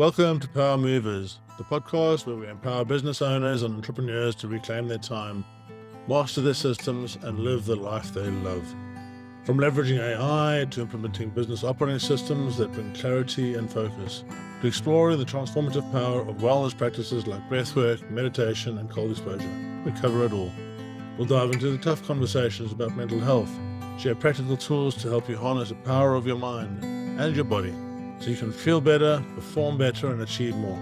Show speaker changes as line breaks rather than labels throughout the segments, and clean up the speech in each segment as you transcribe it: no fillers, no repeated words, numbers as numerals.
Welcome to Power Movers, the podcast where we empower business owners and entrepreneurs to reclaim their time, master their systems, and live the life they love. From leveraging AI to implementing business operating systems that bring clarity and focus, to exploring the transformative power of wellness practices like breathwork, meditation, and cold exposure, we cover it all. We'll dive into the tough conversations about mental health, share practical tools to help you harness the power of your mind and your body so you can feel better, perform better, and achieve more.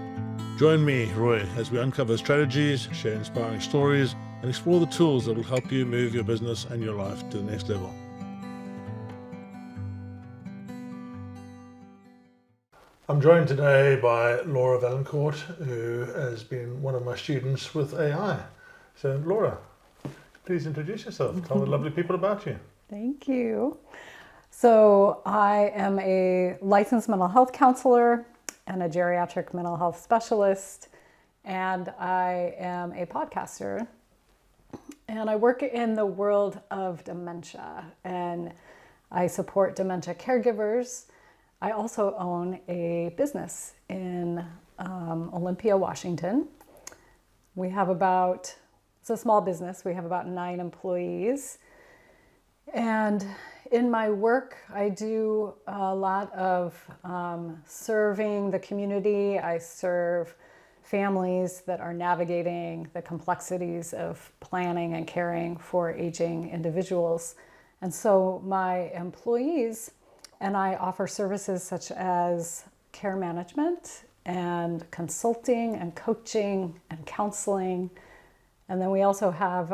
Join me, Roy, as we uncover strategies, share inspiring stories, and explore the tools that will help you move your business and your life to the next level. I'm joined today by Laura Vaillancourt, who has been one of my students with AI. So, Laura, please introduce yourself. Tell the lovely people about you.
Thank you. So I am a licensed mental health counselor and a geriatric mental health specialist, and I am a podcaster. And I work in the world of dementia, and I support dementia caregivers. I also own a business in Olympia, Washington. It's a small business. We have about 9 employees. And in my work, I do a lot of serving the community. I serve families that are navigating the complexities of planning and caring for aging individuals. And so my employees and I offer services such as care management and consulting and coaching and counseling. And then we also have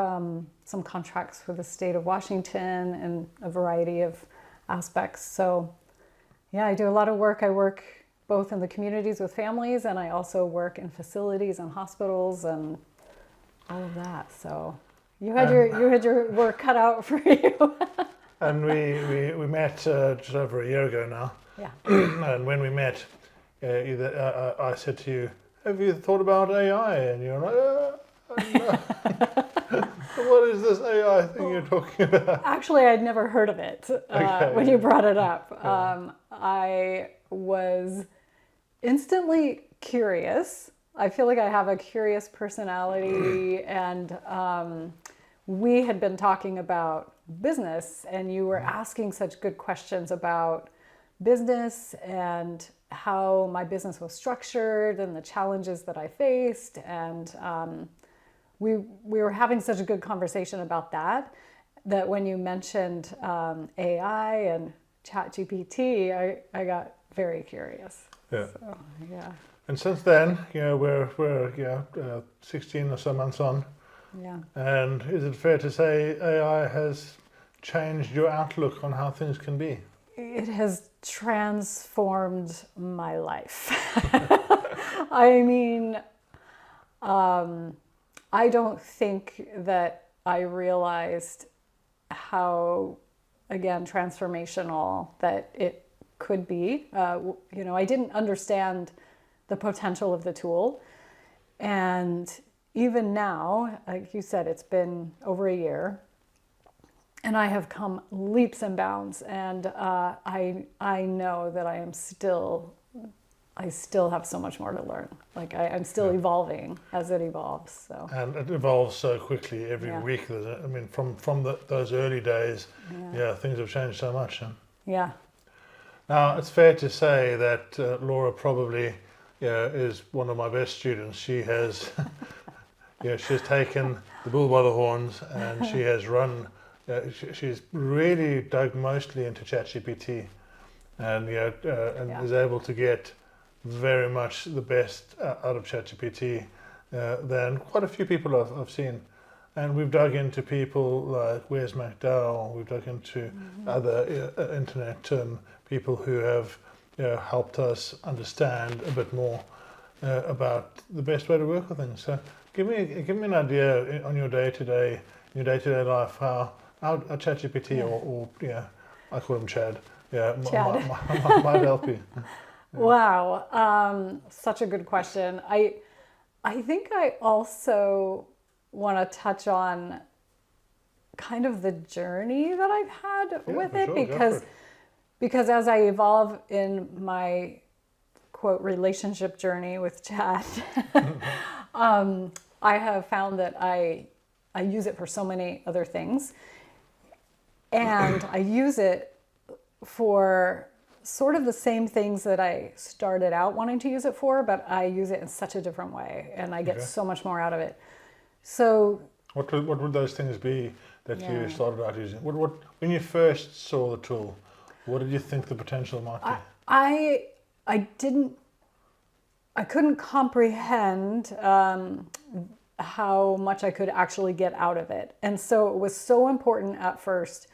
some contracts with the state of Washington and a variety of aspects. So yeah, I do a lot of work. I work both in the communities with families, and I also work in facilities and hospitals and all of that. So you had your work cut out for you.
And we met just over a year ago now.
Yeah.
And when we met, I said to you, "Have you thought about AI?" And you're like, no. What is this AI thing you're talking about?
Actually, I'd never heard of it when you brought it up.
Yeah.
I was instantly curious. I feel like I have a curious personality, and we had been talking about business, and you were asking such good questions about business and how my business was structured and the challenges that I faced, and we were having such a good conversation about that when you mentioned AI and ChatGPT, I got very curious.
Yeah.
So, yeah.
And since then, we're 16 or so months on.
Yeah.
And is it fair to say AI has changed your outlook on how things can be?
It has transformed my life. I mean, I don't think that I realized how, again, transformational that it could be. I didn't understand the potential of the tool. And even now, like you said, it's been over a year, and I have come leaps and bounds. And I know that I still have so much more to learn. Like I'm still evolving as it evolves. So. And
it evolves so quickly every week. I mean, from those early days, things have changed so much.
Yeah.
Now, it's fair to say that Laura probably is one of my best students. She has, she's taken the bull by the horns, and she has run. She's really dug mostly into ChatGPT, and is able to get very much the best out of ChatGPT than quite a few people I've seen. And we've dug into people like Wes McDowell, we've dug into other internet people who have helped us understand a bit more about the best way to work with things. So give me an idea on your day-to-day life, how ChatGPT or I call him Chad. Yeah,
Chad.
might help you.
Wow, such a good question. I think I also want to touch on kind of the journey that I've had with it, because as I evolve in my quote relationship journey with chat, I have found that I use it for so many other things. And I use it for sort of the same things that I started out wanting to use it for, but I use it in such a different way, and I get so much more out of it. So
what would those things be that
Yeah.
you started out using? What when you first saw the tool, what did you think the potential might be?
I couldn't comprehend how much I could actually get out of it. And so it was so important at first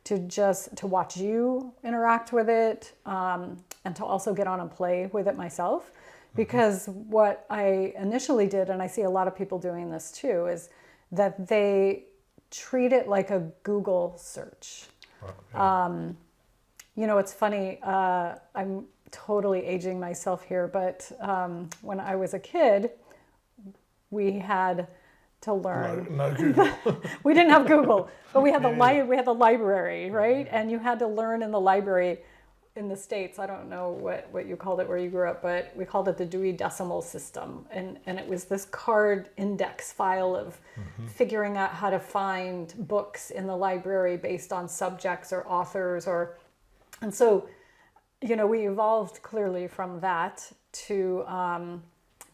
to watch you interact with it, and to also get on and play with it myself. Because what I initially did, and I see a lot of people doing this too, is that they treat it like a Google search. You know, it's funny, I'm totally aging myself here, but when I was a kid, we had to learn.
No Google.
We didn't have Google, but we had the library, right? And you had to learn in the library in the States. I don't know what you called it where you grew up, but we called it the Dewey Decimal System. And it was this card index file of figuring out how to find books in the library based on subjects or authors and so, you know, we evolved clearly from that to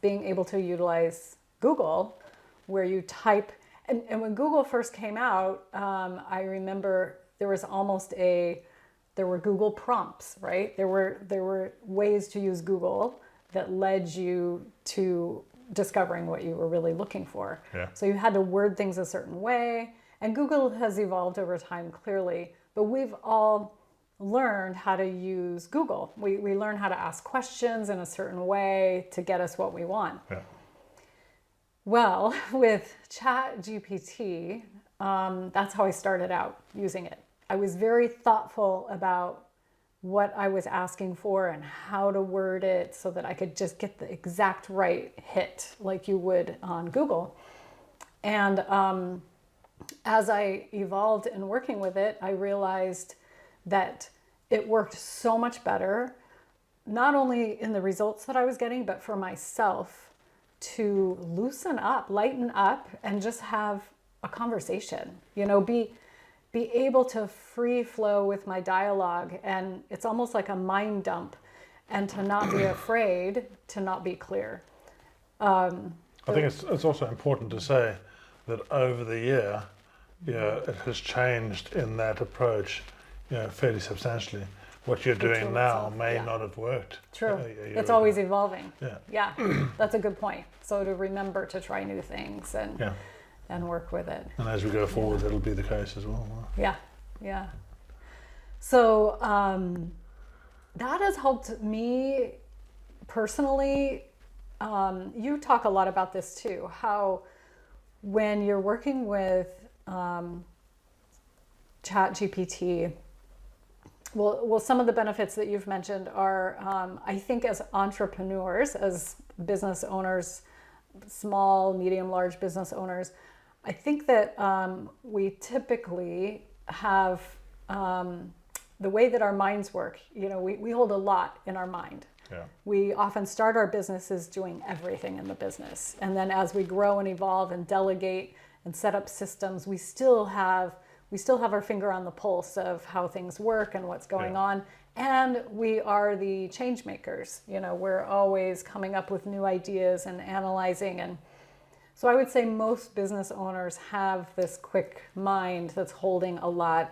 being able to utilize Google, where you type, and when Google first came out, I remember there were Google prompts, right? There were ways to use Google that led you to discovering what you were really looking for.
Yeah.
So you had to word things a certain way, and Google has evolved over time clearly, but we've all learned how to use Google. We learn how to ask questions in a certain way to get us what we want.
Yeah.
Well, with ChatGPT, that's how I started out using it. I was very thoughtful about what I was asking for and how to word it so that I could just get the exact right hit like you would on Google. And as I evolved in working with it, I realized that it worked so much better, not only in the results that I was getting, but for myself to loosen up, lighten up, and just have a conversation, you know, be able to free flow with my dialogue. And it's almost like a mind dump, and to not be afraid to not be clear.
I think it's also important to say that over the year, it has changed in that approach, fairly substantially. What you're doing now may not have worked.
True. It's always evolving.
Yeah.
Yeah, that's a good point. So to remember to try new things and work with it.
And as we go forward, it'll be the case as well.
Yeah. So that has helped me personally. You talk a lot about this too, how when you're working with ChatGPT, well, some of the benefits that you've mentioned are, I think as entrepreneurs, as business owners, small, medium, large business owners, I think that we typically have the way that our minds work, we hold a lot in our mind.
Yeah.
We often start our businesses doing everything in the business. And then as we grow and evolve and delegate and set up systems, we still have our finger on the pulse of how things work and what's going on. And we are the change makers. We're always coming up with new ideas and analyzing. And so I would say most business owners have this quick mind that's holding a lot.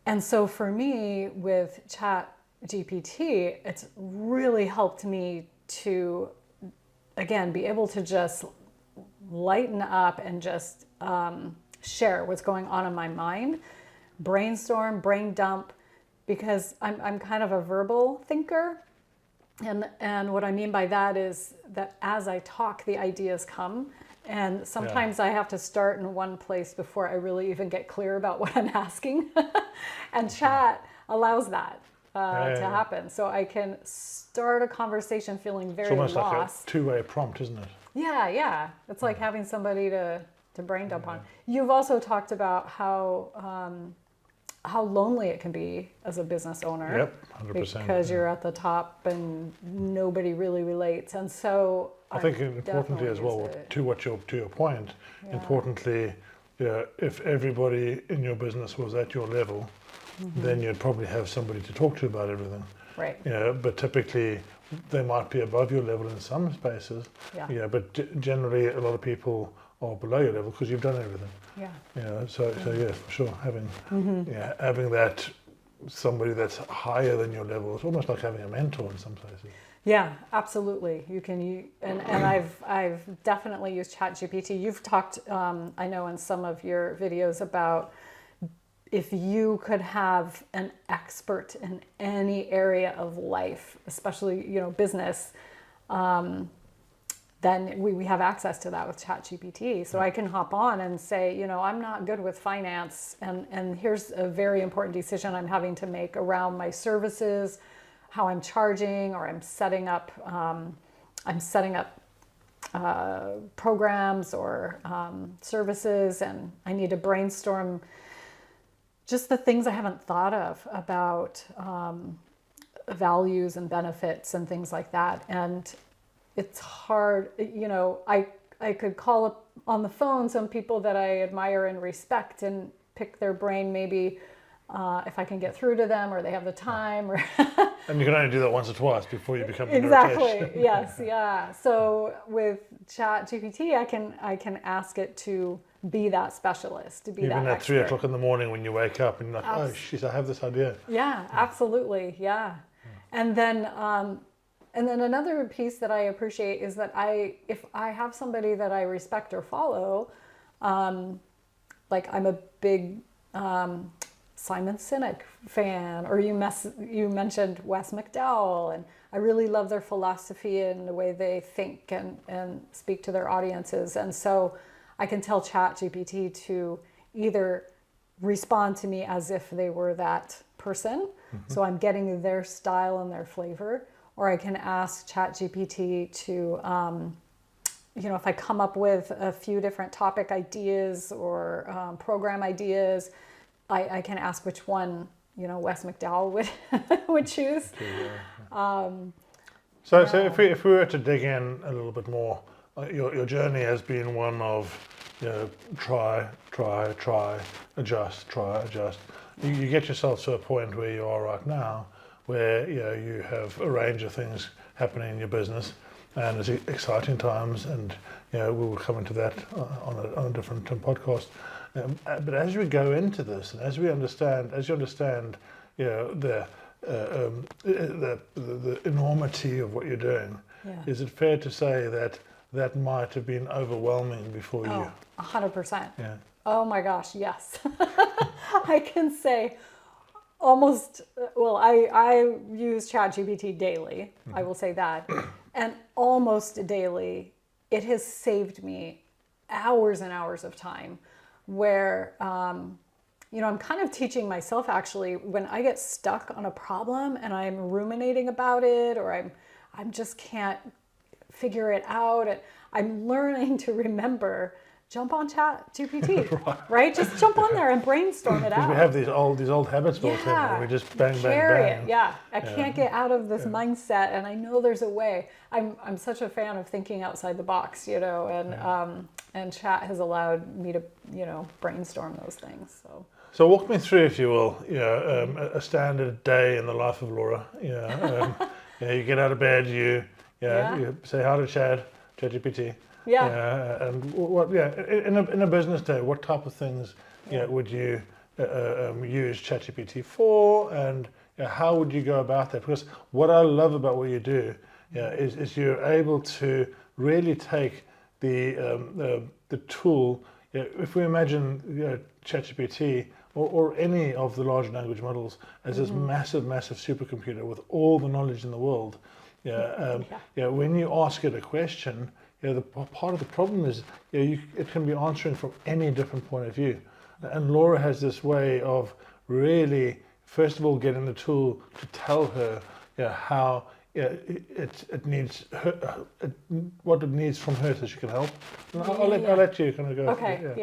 And so for me with ChatGPT, it's really helped me to, again, be able to just lighten up and just share what's going on in my mind, brainstorm, brain dump, because I'm kind of a verbal thinker. And what I mean by that is that as I talk, the ideas come. And sometimes I have to start in one place before I really even get clear about what I'm asking. And chat allows that to happen. So I can start a conversation feeling very lost.
It's almost like a two-way prompt, isn't it?
Yeah. It's like having somebody to brain dump on. You've also talked about how how lonely it can be as a business owner.
Yep, 100%.
Because you're at the top and nobody really relates. And so
I think importantly as well, to your point, importantly, if everybody in your business was at your level, then you'd probably have somebody to talk to about everything.
Right.
But typically they might be above your level in some spaces.
Yeah.
But generally a lot of people are below your level because you've done everything.
Yeah.
So yeah, for sure, having that somebody that's higher than your level is almost like having a mentor in some places.
Yeah, absolutely. You can and I've definitely used ChatGPT. You've talked, I know, in some of your videos about if you could have an expert in any area of life, especially business, then we have access to that with ChatGPT. So I can hop on and say, I'm not good with finance, and here's a very important decision I'm having to make around my services, how I'm charging, or I'm setting up programs or services, and I need to brainstorm just the things I haven't thought of about values and benefits and things like that. And it's hard, I could call up on the phone some people that I admire and respect and pick their brain maybe if I can get through to them or they have the time. Or
And you can only do that once or twice before you become
exactly. Yes, yeah. So with ChatGPT, I can ask it to be that specialist, to be
even
that
at
expert.
3 o'clock in the morning when you wake up and you're like, oh, jeez, I have this idea.
Yeah, absolutely. Yeah. And then another piece that I appreciate is that if I have somebody that I respect or follow, like I'm a big Simon Sinek fan, or you mentioned Wes McDowell, and I really love their philosophy and the way they think and speak to their audiences. And so I can tell ChatGPT to either respond to me as if they were that person, so I'm getting their style and their flavor, or I can ask ChatGPT to, if I come up with a few different topic ideas or program ideas, I can ask which one, Wes McDowell would choose.
So if we were to dig in a little bit more, your journey has been one of, try, adjust. You get yourself to a point where you are right now, where you have a range of things happening in your business, and it's exciting times, and we will come into that on a different podcast. But as we go into this, and as you understand, the enormity of what you're doing, is it fair to say that might have been overwhelming before you?
100%.
Yeah.
Oh my gosh, yes. I can say almost, well, I use ChatGPT daily, I will say that. And almost daily, it has saved me hours and hours of time where, I'm kind of teaching myself actually when I get stuck on a problem and I'm ruminating about it, or I'm just can't figure it out. And I'm learning to remember, jump on ChatGPT, right? Just jump on there and brainstorm it out.
We have these old habits built in, and we just bang.
It. Yeah, I can't get out of this mindset, and I know there's a way. I'm such a fan of thinking outside the box, and Chat has allowed me to, brainstorm those things.
So walk me through, if you will, a standard day in the life of Laura. You get out of bed, you say hi to ChatGPT.
Yeah.
And what? In a business day, what type of things would you use ChatGPT for, and how would you go about that? Because what I love about what you do, is you're able to really take the tool. If we imagine ChatGPT or any of the large language models as this massive supercomputer with all the knowledge in the world, when you ask it a question, the part of the problem is it can be answering from any different point of view. And Laura has this way of really, first of all, getting the tool to tell her how it needs what it needs from her so she can help. And I'll let you kind of go.
Okay.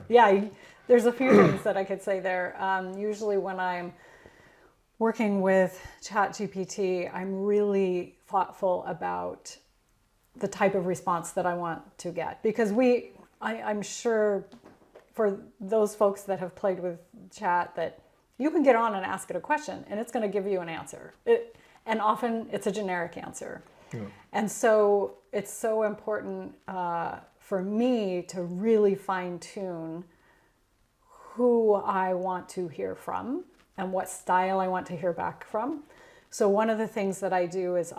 Yeah.
there's a few things that I could say there. Usually when I'm working with ChatGPT, I'm really thoughtful about the type of response that I want to get, because I'm sure for those folks that have played with chat that you can get on and ask it a question and it's going to give you an answer. And often it's a generic answer. Yeah. And so it's so important for me to really fine tune who I want to hear from and what style I want to hear back from. So one of the things that I do is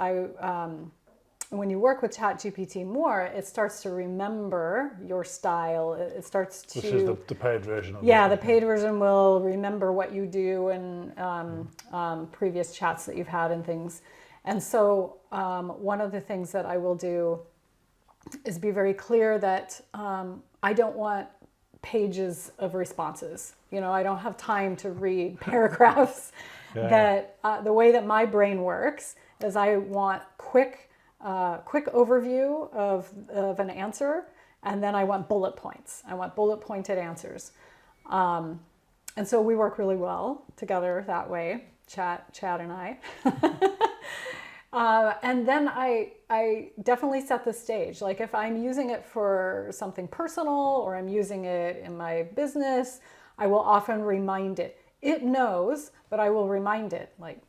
when you work with ChatGPT more, it starts to remember your style. It starts to...
This is the paid version of
Yeah, the paid version will remember what you do and previous chats that you've had and things. And so one of the things that I will do is be very clear that I don't want pages of responses. You know, I don't have time to read paragraphs. That the way that my brain works is I want quick overview of an answer, and then I want bullet points. I want bullet pointed answers. And so we work really well together that way, Chat and I. And then I definitely set the stage. Like if I'm using it for something personal or I'm using it in my business, I will often remind it. It knows, but I will remind it, like,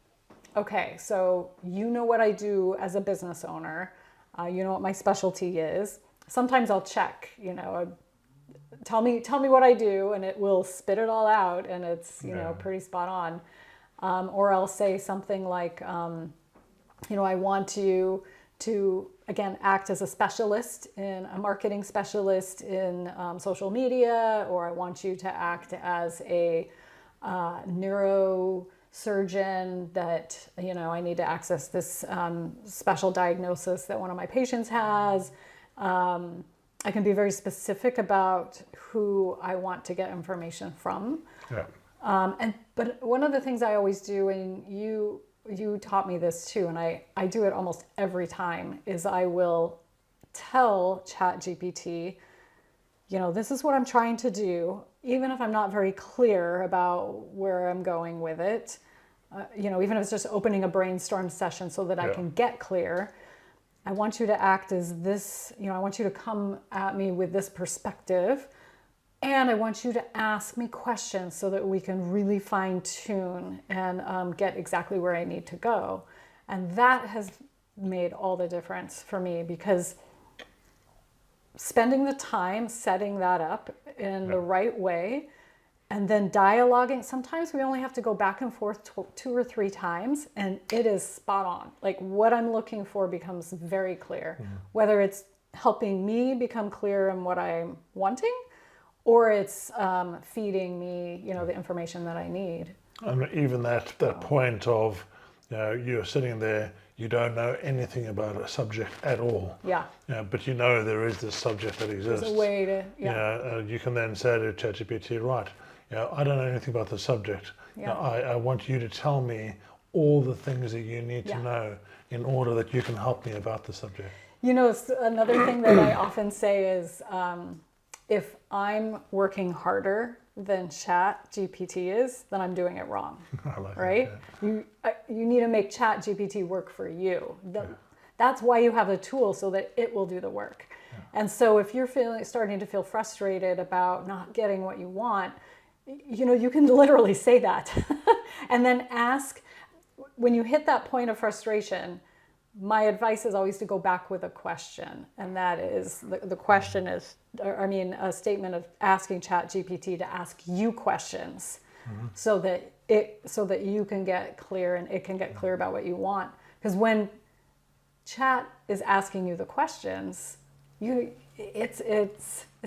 okay, so you know what I do as a business owner. You know what my specialty is. Sometimes I'll check, you know, tell me what I do, and it will spit it all out, and it's, you know, pretty spot on. Or I'll say something like, you know, I want you to, again, act as a marketing specialist in social media, or I want you to act as a neurosurgeon that, you know, I need to access this special diagnosis that one of my patients has. I can be very specific about who I want to get information from. Yeah. But one of the things I always do, and you taught me this too, and I do it almost every time, is I will tell ChatGPT, you know, this is what I'm trying to do, even if I'm not very clear about where I'm going with it. You know, even if it's just opening a brainstorm session so that I can get clear. I want you to act as this, you know, I want you to come at me with this perspective. And I want you to ask me questions so that we can really fine tune and get exactly where I need to go. And that has made all the difference for me, because spending the time setting that up in the right way and then dialoguing, sometimes we only have to go back and forth 2 or 3 times and it is spot on. Like what I'm looking for becomes very clear, whether it's helping me become clear in what I'm wanting, or it's feeding me, you know, the information that I need.
And even that point of, you know, you're sitting there, you don't know anything about a subject at all. Yeah. But you know there is this subject that exists.
There's a way to,
you can then say to ChatGPT, right, you know, I don't know anything about the subject. You know, I want you to tell me all the things that you need to know in order that you can help me about the subject. You know,
another thing that I often say is, if I'm working harder than ChatGPT is, then I'm doing it wrong. I like right? That, you need to make ChatGPT work for you. That's why you have the tool, so that it will do the work. Yeah. And so if you're starting to feel frustrated about not getting what you want, you know, you can literally say that. And then ask, when you hit that point of frustration, my advice is always to go back with a question. And that is, the question is, a statement of asking ChatGPT to ask you questions, so that you can get clear and it can get clear about what you want. Because when Chat is asking you the questions, it's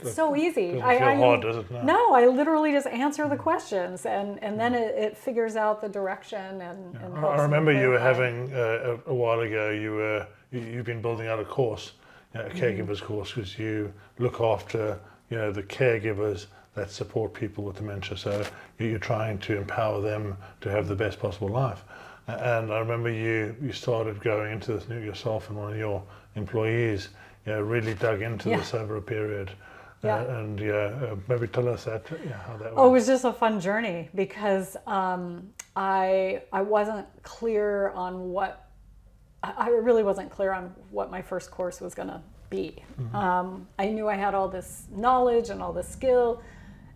so easy.
Doesn't feel hard, does it?
No, I literally just answer the questions, and then it figures out the direction and helps.
I remember you were having a while ago. You've been building out a course, a caregivers course, because you look after, you know, the caregivers that support people with dementia. So you're trying to empower them to have the best possible life. And I remember you started going into this yourself, and one of your employees, you know, really dug into this over a period.
Yeah.
And maybe tell us that how that
Oh, it
went.
was just a fun journey because I wasn't clear on what I really wasn't clear on what my first course was going to be. I knew I had all this knowledge and all this skill,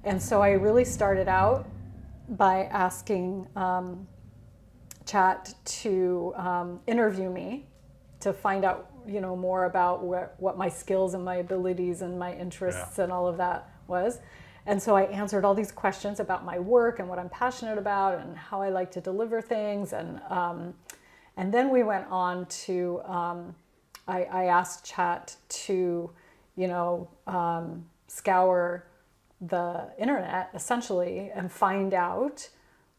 and so I really started out by asking Chat to interview me to find out more about what my skills and my abilities and my interests and all of that was. And so I answered all these questions about my work and what I'm passionate about and how I like to deliver things. And then we went on to, I asked Chat to, scour the internet essentially and find out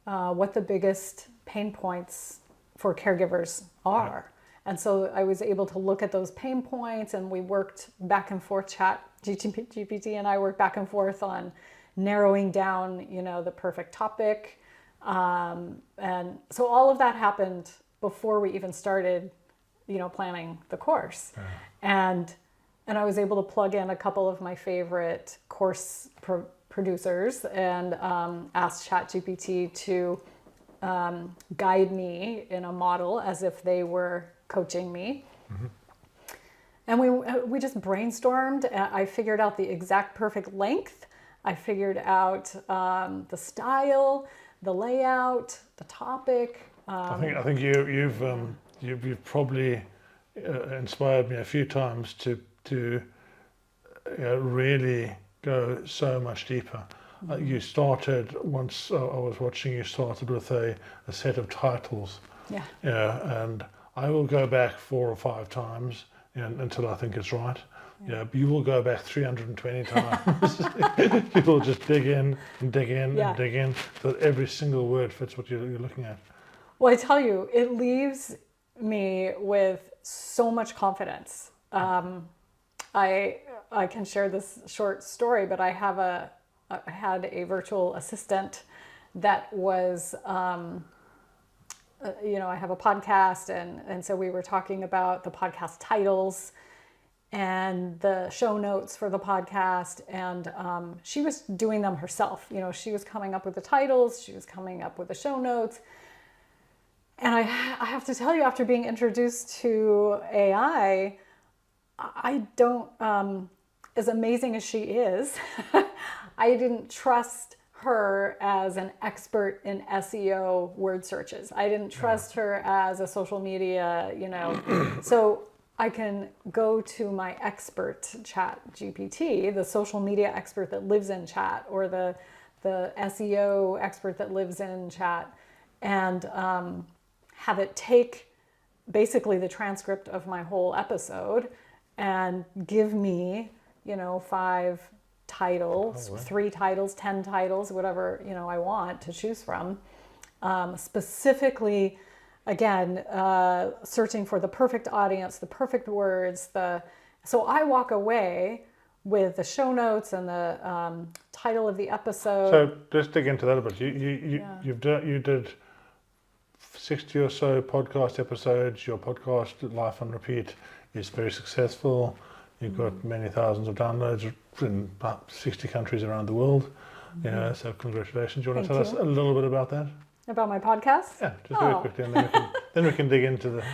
what the biggest pain points for caregivers are. And so I was able to look at those pain points, and we worked back and forth. ChatGPT and I worked back and forth on narrowing down, the perfect topic. And so all of that happened before we even started, planning the course. And I was able to plug in a couple of my favorite course producers and asked ChatGPT to guide me in a model as if they were coaching me. And we just brainstormed. I figured out the exact perfect length. I figured out the style, the layout, the topic.
I think you've probably inspired me a few times to really go so much deeper. You started once I was watching. You started with a set of titles. And I will go back 4 or 5 times until I think it's right. You will go back 320 times. You will just dig in and dig in and dig in, so that every single word fits what you're looking at.
Well, I tell you, it leaves me with so much confidence. I can share this short story, but I had a virtual assistant that was, I have a podcast, and so we were talking about the podcast titles and the show notes for the podcast, and she was doing them herself. She was coming up with the titles, she was coming up with the show notes. And I have to tell you, after being introduced to AI, I don't, as amazing as she is, I didn't trust her as an expert in SEO word searches. I didn't trust her as a social media, So I can go to my expert, ChatGPT, the social media expert that lives in Chat, or the SEO expert that lives in Chat, and have it take basically the transcript of my whole episode and give me, 5 titles, 3 titles, 10 titles, whatever, I want to choose from. Specifically, again, searching for the perfect audience, the perfect words. So I walk away with the show notes and the title of the episode.
So just dig into that a bit. You did 60 or so podcast episodes. Your podcast, Life on Repeat, is very successful. You've got many thousands of downloads in about 60 countries around the world. So congratulations. You want to tell us a little bit about that?
About my podcast?
Yeah, just very quickly, and then we can dig into the...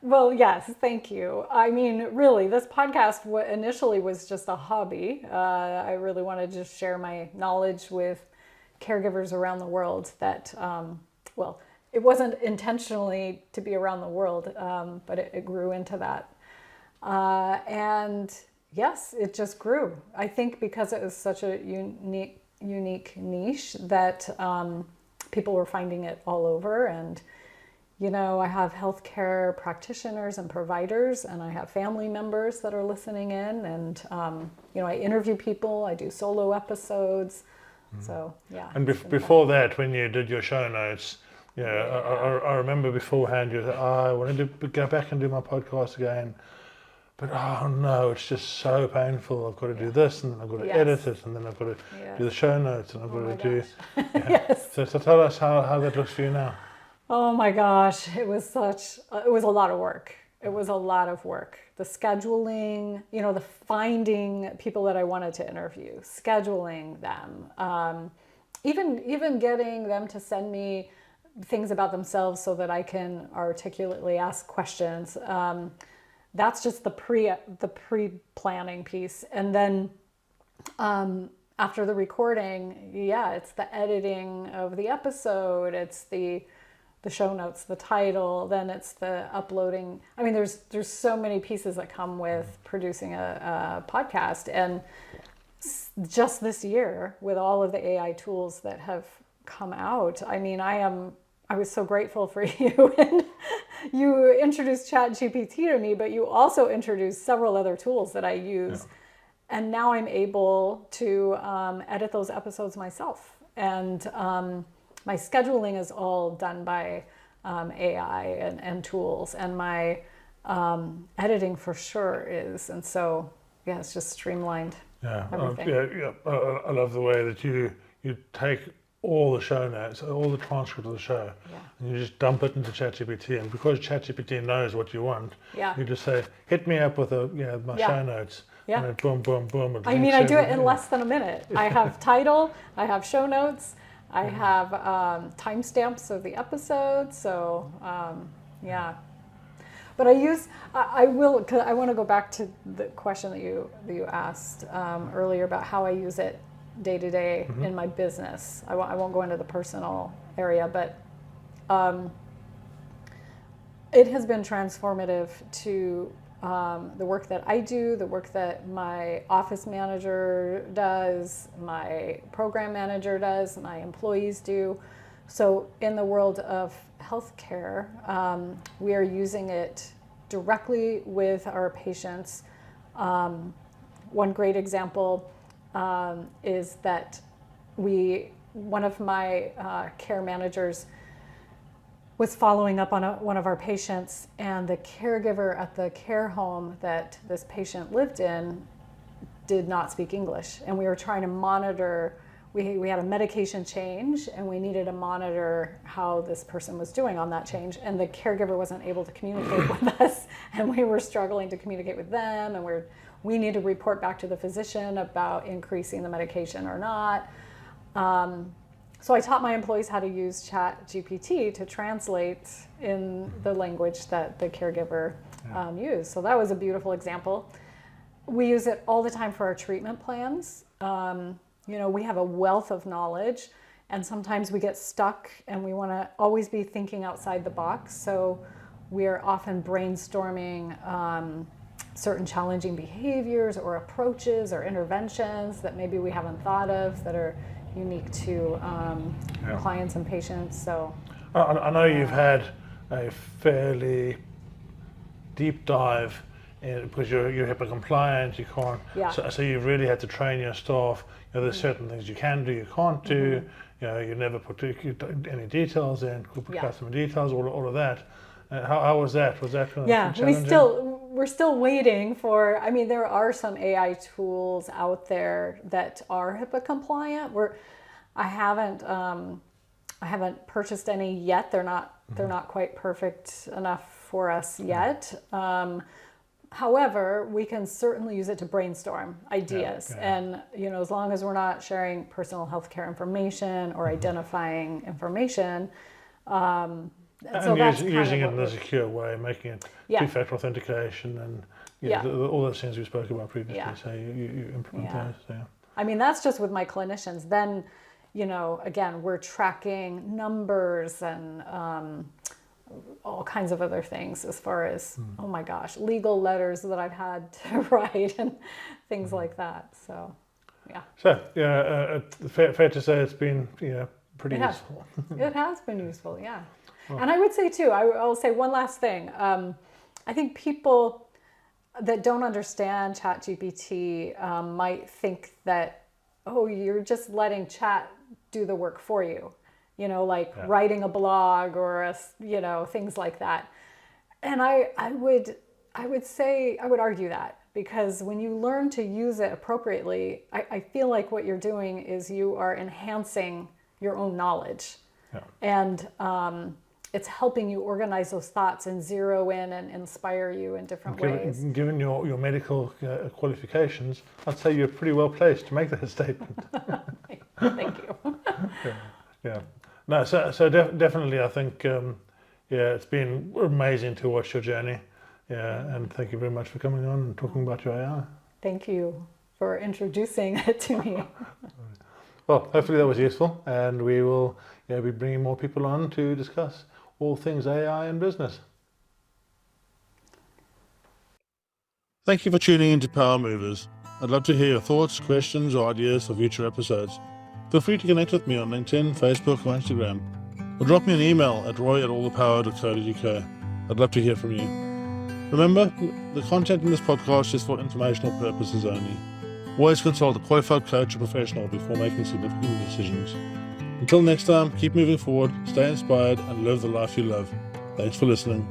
Well, yes, thank you. I mean, really, this podcast initially was just a hobby. I really wanted to just share my knowledge with caregivers around the world that, it wasn't intentionally to be around the world, but it grew into that. And yes, it just grew. I think because it was such a unique niche that people were finding it all over. And, I have healthcare practitioners and providers, and I have family members that are listening in. And, I interview people, I do solo episodes. So, yeah.
And before that, when you did your show notes, I remember beforehand you said, I wanted to go back and do my podcast again. But oh no, it's just so painful. I've got to do this, and then I've got to edit it, and then I've got to do the show notes, and I've got to do...
Yes.
So tell us how that looks for you now.
Oh my gosh, it was a lot of work. It was a lot of work. The scheduling, the finding people that I wanted to interview, scheduling them, even getting them to send me things about themselves so that I can articulately ask questions. That's just the pre-planning piece. And then after the recording, it's the editing of the episode, it's the show notes, the title, then it's the uploading. I mean, there's so many pieces that come with producing a podcast. And just this year, with all of the AI tools that have come out, I mean, I was so grateful for you. And you introduced ChatGPT to me, but you also introduced several other tools that I use. Yeah. And now I'm able to edit those episodes myself. And my scheduling is all done by AI and tools, and my editing for sure is. And so, it's just streamlined.
Yeah, I love the way that you take all the show notes, all the transcript of the show, and you just dump it into ChatGPT. And because ChatGPT knows what you want, you just say, "Hit me up with my show notes." Yeah. And then boom, boom, boom.
I mean, I do it in less than a minute. I have title, I have show notes, I have timestamps of the episode. So, But I will, because I want to go back to the question that you asked earlier about how I use it day to day in my business. I won't go into the personal area, but it has been transformative to the work that I do, the work that my office manager does, my program manager does, my employees do. So in the world of healthcare, we are using it directly with our patients. One great example is that one of my care managers was following up on one of our patients, and the caregiver at the care home that this patient lived in did not speak English. And we were trying to monitor, we had a medication change, and we needed to monitor how this person was doing on that change. And the caregiver wasn't able to communicate with us, and we were struggling to communicate with them, and we need to report back to the physician about increasing the medication or not. So I taught my employees how to use ChatGPT to translate in the language that the caregiver used. So that was a beautiful example. We use it all the time for our treatment plans. We have a wealth of knowledge, and sometimes we get stuck and we want to always be thinking outside the box. So we are often brainstorming certain challenging behaviors or approaches or interventions that maybe we haven't thought of that are unique to clients and patients. So
I know you've had a fairly deep dive because you're HIPAA compliant, you can't. So you've really had to train your staff. There's certain things you can do, you can't do. You never put any details in, put customer details, all of that. How was that? Was that kind of challenging?
We're still waiting for. I mean, there are some AI tools out there that are HIPAA compliant. I haven't purchased any yet. They're not quite perfect enough for us yet. However, we can certainly use it to brainstorm ideas, and as long as we're not sharing personal healthcare information or identifying information.
And using it in a secure way, making it two-factor authentication, and all those things we spoke about previously. So you implement those. So.
I mean, that's just with my clinicians. Then, again, we're tracking numbers and all kinds of other things as far as, oh my gosh, legal letters that I've had to write and things like that. So,
So, fair to say it's been pretty useful.
It has been useful, And I would say too, I'll say one last thing. I think people that don't understand ChatGPT might think that, you're just letting Chat do the work for you, writing a blog or things like that. And I would argue that, because when you learn to use it appropriately, I feel like what you're doing is you are enhancing your own knowledge. And it's helping you organize those thoughts and zero in and inspire you in different ways.
Given your medical qualifications, I'd say you're pretty well placed to make that statement.
Thank you.
Yeah. No, so definitely, I think, it's been amazing to watch your journey. Yeah, and thank you very much for coming on and talking about your AI.
Thank you for introducing it to me.
Well, hopefully that was useful, and we will be bringing more people on to discuss all things AI and business. Thank you for tuning into Power Movers. I'd love to hear your thoughts, questions, or ideas for future episodes. Feel free to connect with me on LinkedIn, Facebook, or Instagram, or drop me an email at roy@allthepower.co.uk. I'd love to hear from you. Remember, the content in this podcast is for informational purposes only. Always consult a qualified coach or professional before making significant decisions. Until next time, keep moving forward, stay inspired, and live the life you love. Thanks for listening.